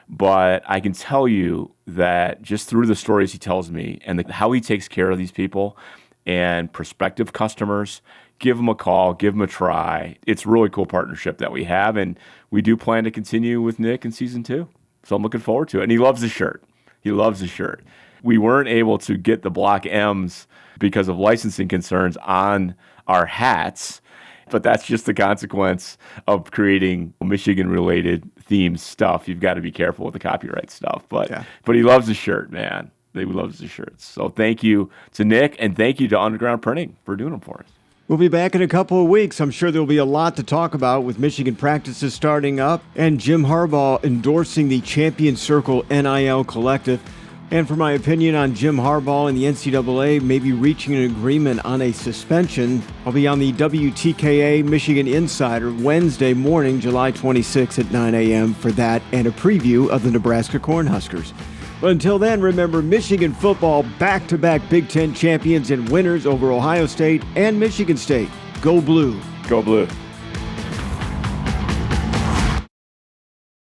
but I can tell you that just through the stories he tells me and how he takes care of these people and prospective customers, give them a call, give them a try. It's a really cool partnership that we have, and we do plan to continue with Nick in season 2. So I'm looking forward to it. And he loves the shirt. He loves the shirt. We weren't able to get the Block M's because of licensing concerns on our hats, but that's just the consequence of creating Michigan-related themed stuff. You've got to be careful with the copyright stuff. But he loves the shirt, man. He loves the shirts. So thank you to Nick, and thank you to Underground Printing for doing them for us. We'll be back in a couple of weeks. I'm sure there'll be a lot to talk about with Michigan practices starting up and Jim Harbaugh endorsing the Champion Circle NIL Collective. And for my opinion on Jim Harbaugh and the NCAA maybe reaching an agreement on a suspension, I'll be on the WTKA Michigan Insider Wednesday morning, July 26 at 9 a.m. for that and a preview of the Nebraska Cornhuskers. But until then, remember Michigan football back-to-back Big Ten champions and winners over Ohio State and Michigan State. Go Blue. Go Blue.